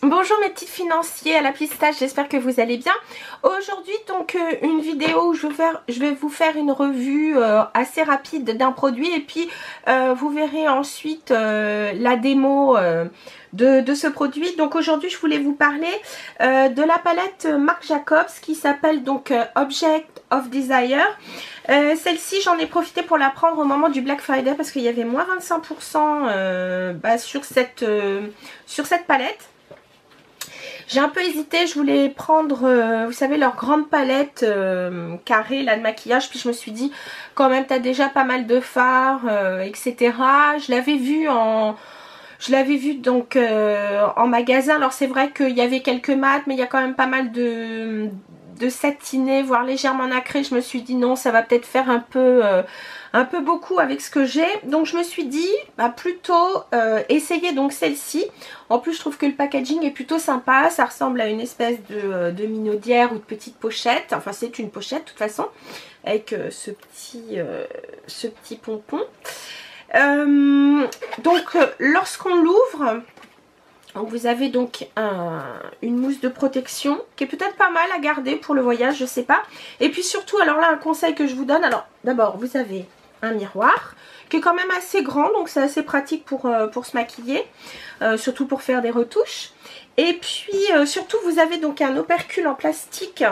Bonjour mes petites financiers à la pistache, j'espère que vous allez bien. Aujourd'hui donc une vidéo où je vais vous faire une revue assez rapide d'un produit et puis vous verrez ensuite la démo de ce produit. Donc aujourd'hui je voulais vous parler de la palette Marc Jacobs qui s'appelle donc Object of Desire. Celle-ci j'en ai profité pour la prendre au moment du Black Friday parce qu'il y avait moins 25% sur cette palette. J'ai un peu hésité, je voulais prendre, vous savez, leur grande palette carrée là de maquillage. Puis je me suis dit, quand même, t'as déjà pas mal de fards, etc. Je l'avais vu donc en magasin. Alors c'est vrai qu'il y avait quelques mat, mais il y a quand même pas mal de satiné, voire légèrement nacré. Je me suis dit non, ça va peut-être faire un peu beaucoup avec ce que j'ai. Donc je me suis dit plutôt essayer donc celle-ci. En plus je trouve que le packaging est plutôt sympa. Ça ressemble à une espèce de minaudière ou de petite pochette. Enfin c'est une pochette de toute façon. Avec ce petit pompon. Donc lorsqu'on l'ouvre, vous avez donc une mousse de protection qui est peut-être pas mal à garder pour le voyage, je sais pas. Et puis surtout, alors là un conseil que je vous donne, alors d'abord vous avez un miroir qui est quand même assez grand, donc c'est assez pratique pour se maquiller, surtout pour faire des retouches. Et puis surtout vous avez donc un opercule en plastique.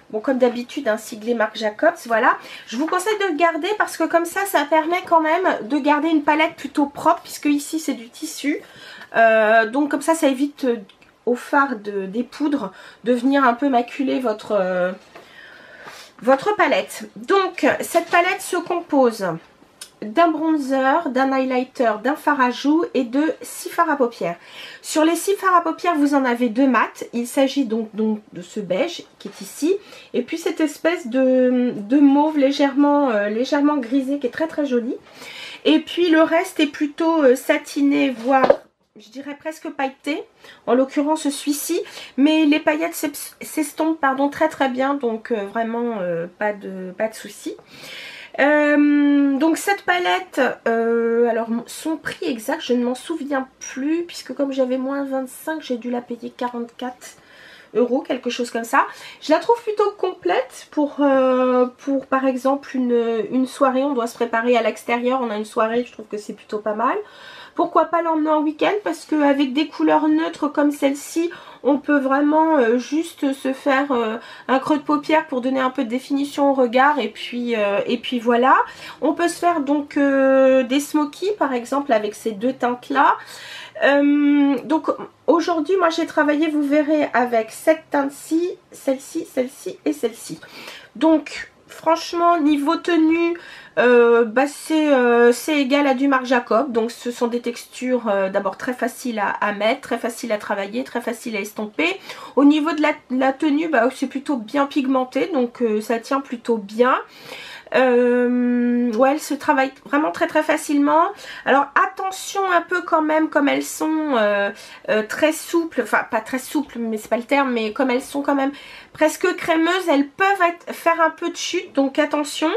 Bon, comme d'habitude, un siglé Marc Jacobs, voilà. Je vous conseille de le garder parce que comme ça permet quand même de garder une palette plutôt propre, puisque ici c'est du tissu. Donc comme ça évite au fard des poudres de venir un peu maculer votre palette. Donc cette palette se compose d'un bronzer, d'un highlighter, d'un fard à joues et de 6 fards à paupières. Sur les 6 fards à paupières, vous en avez 2 mat. Il s'agit donc de ce beige qui est ici. Et puis cette espèce de mauve légèrement grisé qui est très très joli. Et puis le reste est plutôt satiné, voire je dirais presque pailleté. En l'occurrence celui-ci. Mais les paillettes s'estompent très très bien. Donc vraiment pas de souci. Donc cette palette, alors son prix exact je ne m'en souviens plus, puisque comme j'avais moins 25 j'ai dû la payer 44 €, quelque chose comme ça. Je la trouve plutôt complète pour par exemple une soirée. On doit se préparer à l'extérieur, on a une soirée, je trouve que c'est plutôt pas mal. Pourquoi pas l'emmener en week-end, parce qu'avec des couleurs neutres comme celle-ci, on peut vraiment juste se faire un creux de paupière pour donner un peu de définition au regard. Et puis voilà. On peut se faire donc des smokies par exemple avec ces deux teintes là. Donc aujourd'hui moi j'ai travaillé, vous verrez, avec cette teinte-ci, celle-ci, celle-ci et celle-ci. Donc franchement niveau tenue, c'est égal à du Marc Jacobs. Donc ce sont des textures d'abord très faciles à mettre, très faciles à travailler, très faciles à estomper. Au niveau de la tenue, c'est plutôt bien pigmenté, donc ça tient plutôt bien. Ouais, elle se travaille vraiment très très facilement. Alors attention un peu quand même, comme elles sont très souples, enfin pas très souples mais c'est pas le terme, mais comme elles sont quand même presque crémeuses, elles peuvent faire un peu de chute, donc attention.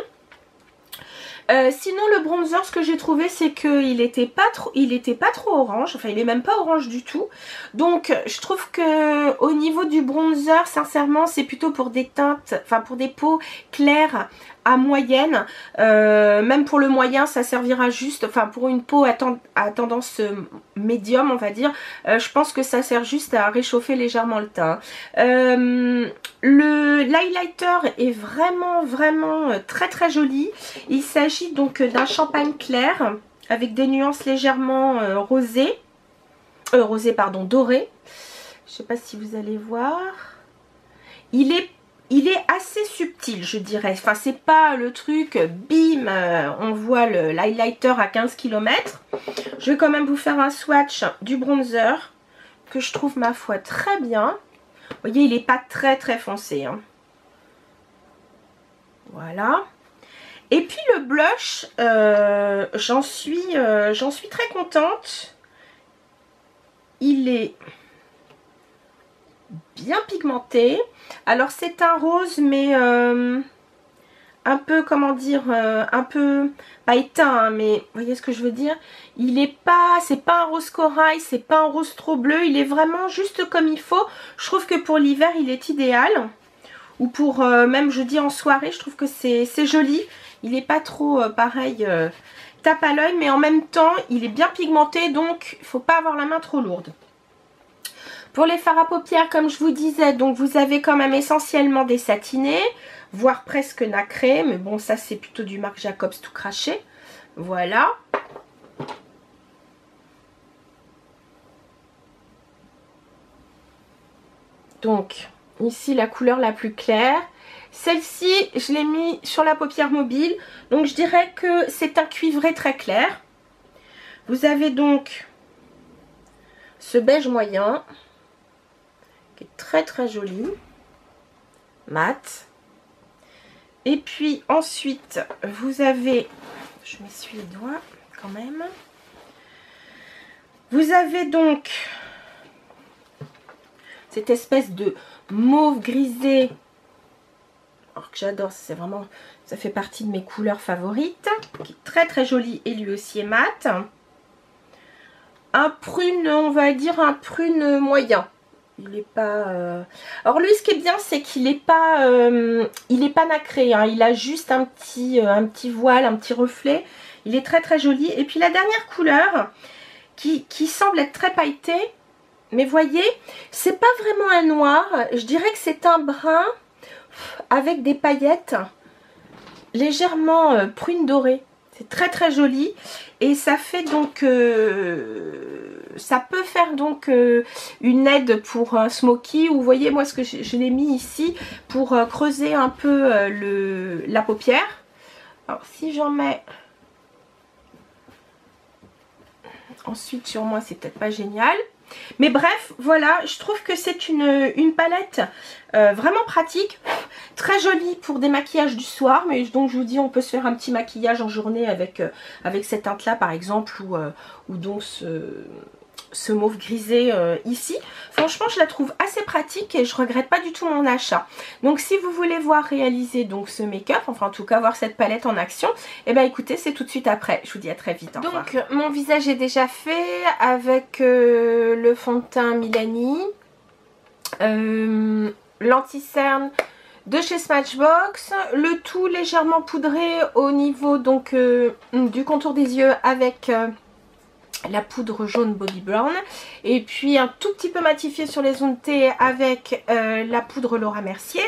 Sinon le bronzer, ce que j'ai trouvé, c'est qu'il était pas trop orange, enfin il est même pas orange du tout. Donc je trouve que au niveau du bronzer, sincèrement c'est plutôt pour des teintes, enfin pour des peaux claires à moyenne. Même pour le moyen ça servira juste, enfin pour une peau à tendance médium on va dire, je pense que ça sert juste à réchauffer légèrement le teint. L'highlighter est vraiment très très joli. Il s'agit donc d'un champagne clair avec des nuances légèrement dorées. Je sais pas si vous allez voir. Il est assez subtil, je dirais. Enfin, c'est pas le truc bim, on voit l'highlighter à 15 km. Je vais quand même vous faire un swatch du bronzer que je trouve, ma foi, très bien. Vous voyez, il n'est pas très très foncé, hein. Voilà. Et puis le blush, j'en suis très contente. Il est bien pigmenté. Alors c'est un rose, mais un peu, comment dire, un peu, pas éteint, hein, mais vous voyez ce que je veux dire. Il est pas, c'est pas un rose corail, c'est pas un rose trop bleu, il est vraiment juste comme il faut. Je trouve que pour l'hiver, il est idéal. Ou pour, même je dis en soirée, je trouve que c'est joli. Il est pas trop, pareil, tape à l'œil, mais en même temps, il est bien pigmenté, donc il faut pas avoir la main trop lourde. Pour les fards à paupières, comme je vous disais, donc vous avez quand même essentiellement des satinés, voire presque nacrés, mais bon, ça c'est plutôt du Marc Jacobs tout craché. Voilà. Donc, ici la couleur la plus claire. Celle-ci, je l'ai mis sur la paupière mobile, donc je dirais que c'est un cuivré très clair. Vous avez donc ce beige moyen, qui est très très joli, mat. Et puis ensuite, vous avez, je m'essuie les doigts quand même, vous avez donc cette espèce de mauve grisé, alors que j'adore, c'est vraiment, ça fait partie de mes couleurs favorites, qui est très très joli et lui aussi est mat. Un prune, on va dire un prune moyen. Il est pas. Alors lui, ce qui est bien, c'est qu'il est pas, nacré. Hein. Il a juste un petit voile, un petit reflet. Il est très très joli. Et puis la dernière couleur, qui semble être très pailletée, mais voyez, c'est pas vraiment un noir. Je dirais que c'est un brun avec des paillettes légèrement prune dorée. C'est très très joli et ça fait donc ça peut faire donc une aide pour un smoky. Vous voyez, moi ce que je l'ai mis ici pour creuser un peu la paupière. Alors si j'en mets ensuite sur moi, c'est peut-être pas génial. Mais bref, voilà, je trouve que c'est une palette vraiment pratique, très jolie pour des maquillages du soir. Mais donc je vous dis, on peut se faire un petit maquillage en journée avec cette teinte là par exemple, ou donc ce mauve grisé ici. Franchement, je la trouve assez pratique et je regrette pas du tout mon achat. Donc si vous voulez voir réaliser donc ce make-up, enfin en tout cas voir cette palette en action, et ben écoutez, c'est tout de suite après. Je vous dis à très vite. Donc mon visage est déjà fait avec le fond de teint Milani, l'anti-cerne de chez Smashbox, le tout légèrement poudré au niveau donc du contour des yeux avec la poudre jaune Bobbi Brown, et puis un tout petit peu matifié sur les zones T avec la poudre Laura Mercier.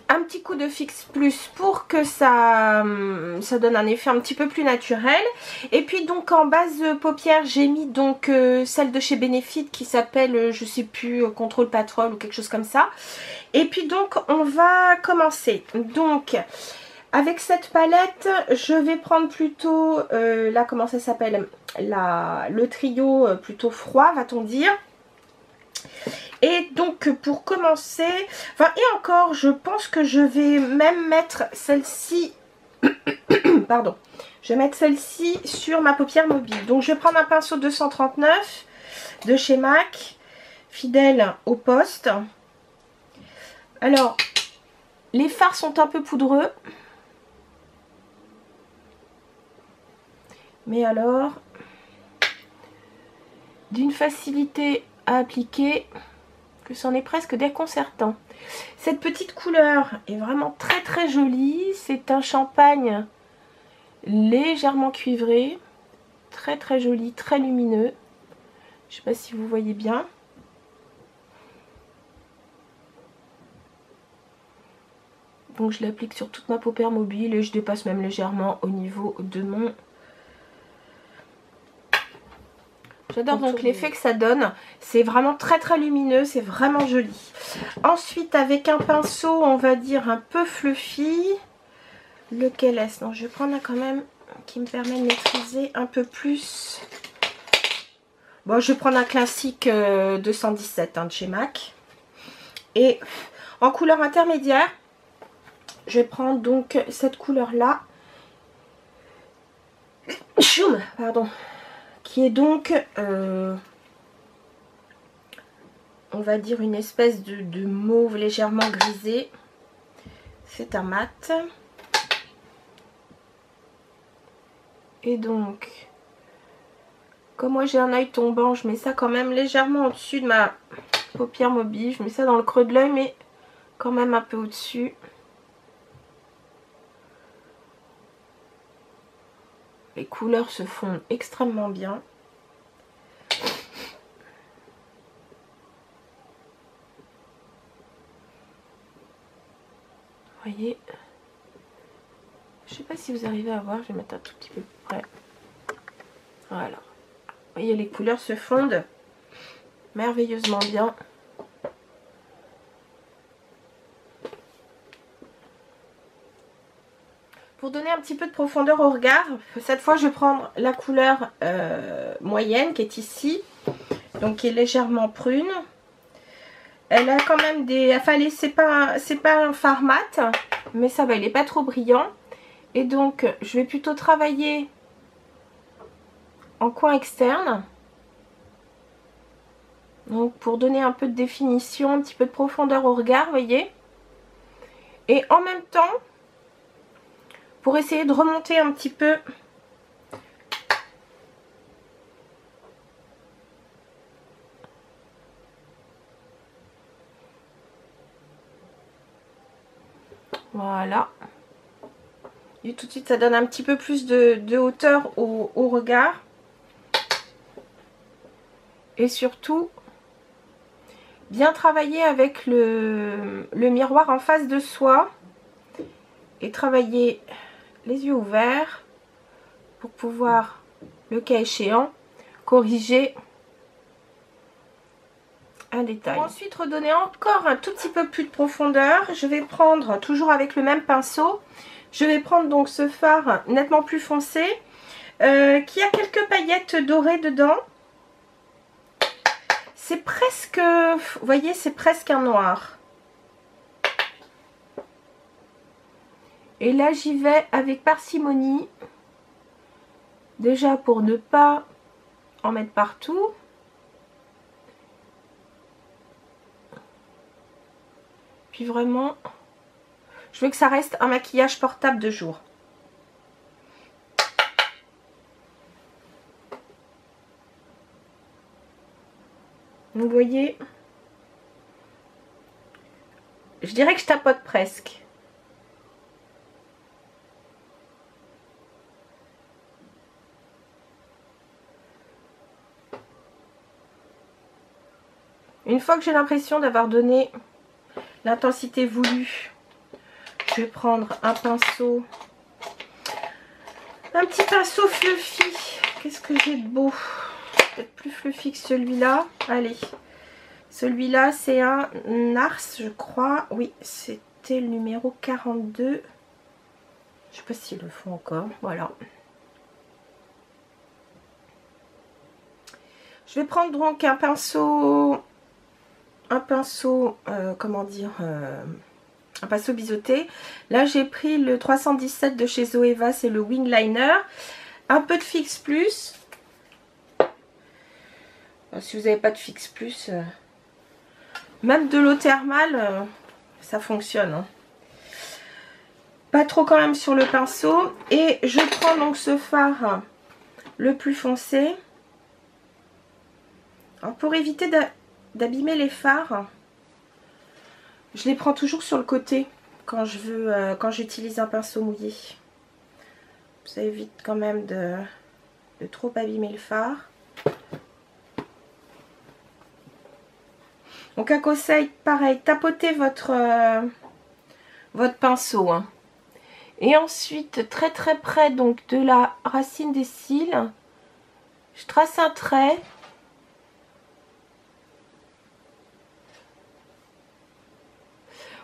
Un petit coup de Fix Plus pour que ça donne un effet un petit peu plus naturel. Et puis donc en base paupière, j'ai mis donc celle de chez Benefit qui s'appelle, je sais plus, Control Patrol ou quelque chose comme ça. Et puis donc on va commencer. Donc avec cette palette, je vais prendre plutôt, là comment ça s'appelle, le trio plutôt froid, va-t-on dire. Et donc pour commencer, enfin et encore, je pense que je vais même mettre celle-ci, pardon, je vais mettre celle-ci sur ma paupière mobile. Donc je vais prendre un pinceau 239 de chez MAC, fidèle au poste. Alors, les fards sont un peu poudreux. Mais alors, d'une facilité à appliquer que c'en est presque déconcertant. Cette petite couleur est vraiment très très jolie. C'est un champagne légèrement cuivré. Très très joli, très lumineux. Je ne sais pas si vous voyez bien. Donc je l'applique sur toute ma paupière mobile et je dépasse même légèrement au niveau de mon... J'adore donc l'effet que ça donne. C'est vraiment très très lumineux, c'est vraiment joli. Ensuite, avec un pinceau, on va dire un peu fluffy. Lequel est-ce? Non, je vais prendre un quand même qui me permet de maîtriser un peu plus. Bon, je vais prendre un classique 217 hein, de chez MAC. Et en couleur intermédiaire, je vais prendre donc cette couleur-là. Choum, pardon. Qui est donc, on va dire une espèce de mauve légèrement grisé. C'est un mat. Et donc, comme moi j'ai un œil tombant, je mets ça quand même légèrement au-dessus de ma paupière mobile. Je mets ça dans le creux de l'œil, mais quand même un peu au-dessus. Les couleurs se fondent extrêmement bien. Vous voyez, je sais pas si vous arrivez à voir, je vais mettre un tout petit peu plus près. Voilà. Vous voyez, les couleurs se fondent merveilleusement bien. Pour donner un petit peu de profondeur au regard, cette fois je vais prendre la couleur moyenne qui est ici, donc qui est légèrement prune. Elle a quand même des... Enfin, c'est pas un fard mat, mais ça va, il n'est pas trop brillant. Et donc, je vais plutôt travailler en coin externe. Donc, pour donner un peu de définition, un petit peu de profondeur au regard, vous voyez. Et en même temps, pour essayer de remonter un petit peu voilà. Et tout de suite, ça donne un petit peu plus de hauteur au regard. Et surtout, bien travailler avec le miroir en face de soi. Et travailler les yeux ouverts pour pouvoir, le cas échéant, corriger un détail. Pour ensuite redonner encore un tout petit peu plus de profondeur, je vais prendre, toujours avec le même pinceau, je vais prendre donc ce fard nettement plus foncé, qui a quelques paillettes dorées dedans. C'est presque, vous voyez, c'est presque un noir. Et là, j'y vais avec parcimonie. Déjà pour ne pas en mettre partout. Puis vraiment, je veux que ça reste un maquillage portable de jour. Vous voyez, je dirais que je tapote presque. Une fois que j'ai l'impression d'avoir donné l'intensité voulue, je vais prendre un pinceau, un petit pinceau fluffy. Qu'est-ce que j'ai de beau? Peut-être plus fluffy que celui-là. Allez, celui-là c'est un Nars, je crois. Oui, c'était le numéro 42. Je sais pas s'ils le font encore. Voilà. Je vais prendre donc un pinceau, comment dire, un pinceau biseauté. Là, j'ai pris le 317 de chez Zoeva, c'est le Wing Liner. Un peu de Fix Plus. Si vous n'avez pas de Fix Plus, même de l'eau thermale, ça fonctionne. Hein. Pas trop quand même sur le pinceau. Et je prends donc ce fard le plus foncé. Alors, pour éviter d'abîmer les fards, je les prends toujours sur le côté quand je veux, quand j'utilise un pinceau mouillé. Ça évite quand même de trop abîmer le fard. Donc un conseil, pareil, tapotez votre pinceau. Hein. Et ensuite, très très près donc de la racine des cils, je trace un trait.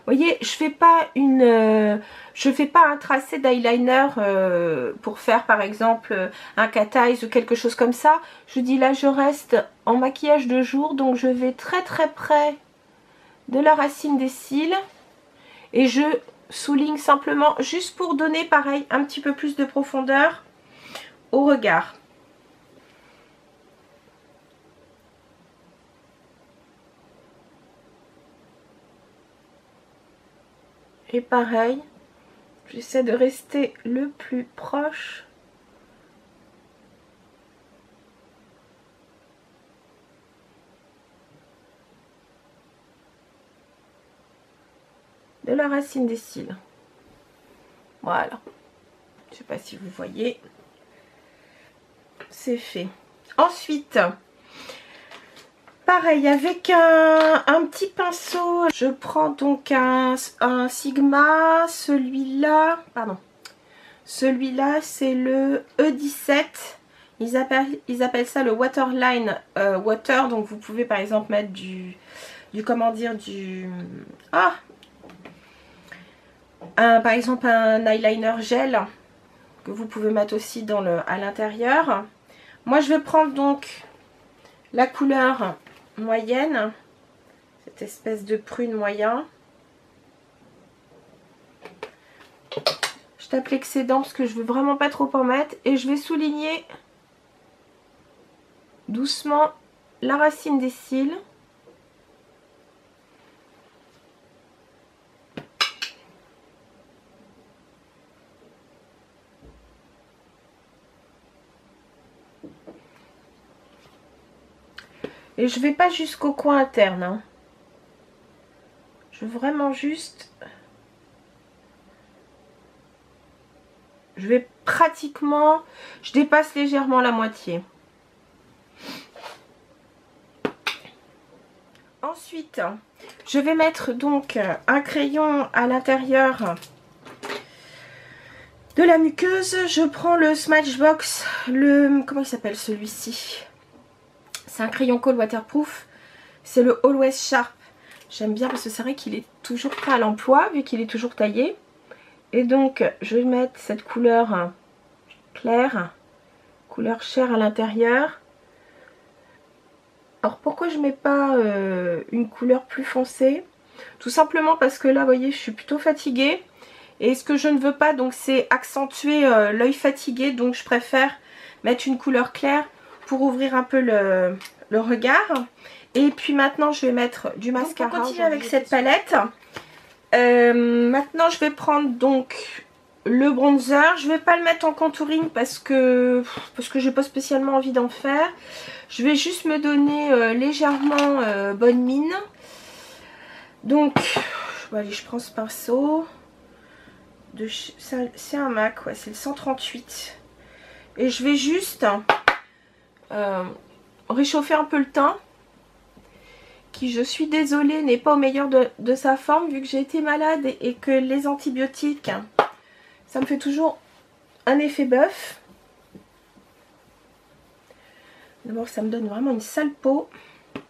Vous voyez, je fais pas un tracé d'eyeliner pour faire par exemple un cat eyes ou quelque chose comme ça. Je dis là, je reste en maquillage de jour, donc je vais très très près de la racine des cils et je souligne simplement juste pour donner pareil un petit peu plus de profondeur au regard. Et pareil, j'essaie de rester le plus proche. De la racine des cils. Voilà. Je sais pas si vous voyez. C'est fait. Ensuite, pareil, avec un petit pinceau, je prends donc un Sigma. Celui-là, c'est le E17. Ils appellent ça le Waterline Water. Donc vous pouvez par exemple mettre par exemple un eyeliner gel que vous pouvez mettre aussi à l'intérieur. Moi je vais prendre donc la couleur moyenne, cette espèce de prune moyen. Je tape l'excédent parce que je veux vraiment pas trop en mettre et je vais souligner doucement la racine des cils. Et je vais pas jusqu'au coin interne. Hein. Je veux vraiment juste... Je vais pratiquement... Je dépasse légèrement la moitié. Ensuite, je vais mettre donc un crayon à l'intérieur de la muqueuse. Je prends le Smashbox. Comment il s'appelle celui-ci? C'est un crayon colle waterproof. C'est le Always Sharp. J'aime bien parce que c'est vrai qu'il est toujours prêt à l'emploi vu qu'il est toujours taillé. Et donc je vais mettre cette couleur claire, couleur chair à l'intérieur. Alors pourquoi je mets pas une couleur plus foncée? Tout simplement parce que là vous voyez je suis plutôt fatiguée. Et ce que je ne veux pas donc c'est accentuer l'œil fatigué. Donc je préfère mettre une couleur claire pour ouvrir un peu le regard. Et puis maintenant je vais mettre du mascara. On continue avec cette palette. Maintenant je vais prendre donc le bronzer. Je vais pas le mettre en contouring parce que j'ai pas spécialement envie d'en faire. Je vais juste me donner légèrement bonne mine. Donc allez, je prends ce pinceau. C'est un MAC, ouais, c'est le 138. Et je vais juste réchauffer un peu le teint. Qui, je suis désolée, n'est pas au meilleur de sa forme vu que j'ai été malade et que les antibiotiques, ça me fait toujours un effet bœuf. D'abord, ça me donne vraiment une sale peau.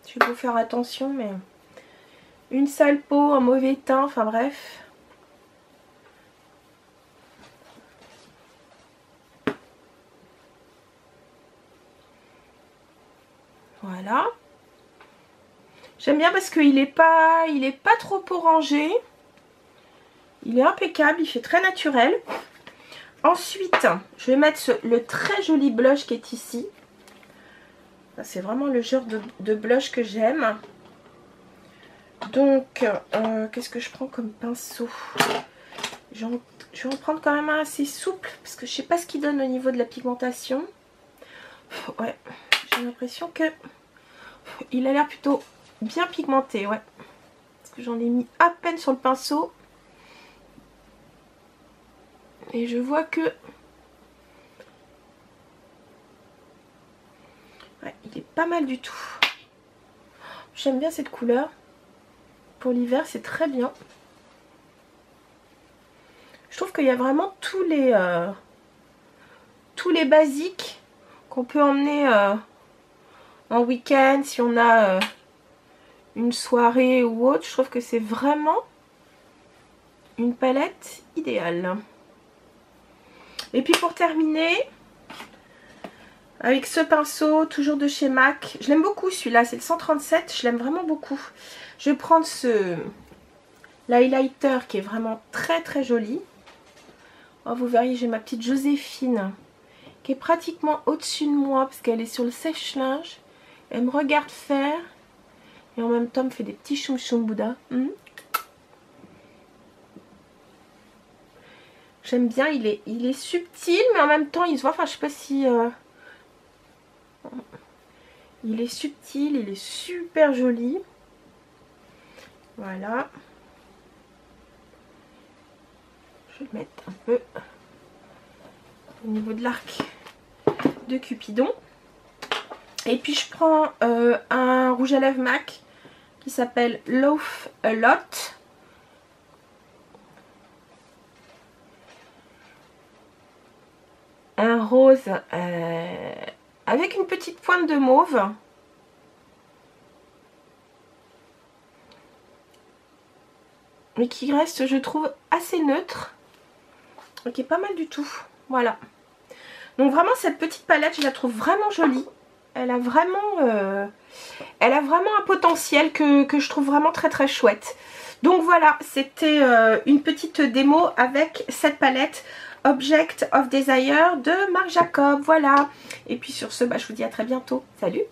Je vais vous faire attention, mais une sale peau, un mauvais teint, enfin bref. Voilà. J'aime bien parce qu'il est pas trop orangé. Il est impeccable, il fait très naturel. Ensuite, je vais mettre le très joli blush qui est ici. C'est vraiment le genre de blush que j'aime. Donc, qu'est-ce que je prends comme pinceau? Je vais en prendre quand même un assez souple parce que je sais pas ce qu'il donne au niveau de la pigmentation. Ouais, j'ai l'impression que il a l'air plutôt bien pigmenté, ouais. Parce que j'en ai mis à peine sur le pinceau. Et je vois que... ouais, il est pas mal du tout. J'aime bien cette couleur. Pour l'hiver, c'est très bien. Je trouve qu'il y a vraiment tous les basiques qu'on peut emmener en week-end si on a une soirée ou autre. Je trouve que c'est vraiment une palette idéale. Et puis pour terminer, avec ce pinceau, toujours de chez MAC. Je l'aime beaucoup celui-là, c'est le 137, je l'aime vraiment beaucoup. Je vais prendre l'highlighter qui est vraiment très très joli. Oh, vous verriez, j'ai ma petite Joséphine qui est pratiquement au-dessus de moi parce qu'elle est sur le sèche-linge. Elle me regarde faire et en même temps me fait des petits choum choum Bouddha. J'aime bien, il est subtil, mais en même temps, il se voit, enfin, je sais pas si... il est subtil, il est super joli. Voilà. Je vais le mettre un peu au niveau de l'arc de Cupidon. Et puis, je prends un rouge à lèvres MAC qui s'appelle Laugh a Lot. Un rose avec une petite pointe de mauve. Mais qui reste, je trouve, assez neutre. Et qui est pas mal du tout. Voilà. Donc vraiment, cette petite palette, je la trouve vraiment jolie. Elle a vraiment un potentiel que je trouve vraiment très très chouette. Donc voilà, c'était une petite démo avec cette palette Object of Desire de Marc Jacob. Voilà. Et puis sur ce, je vous dis à très bientôt. Salut!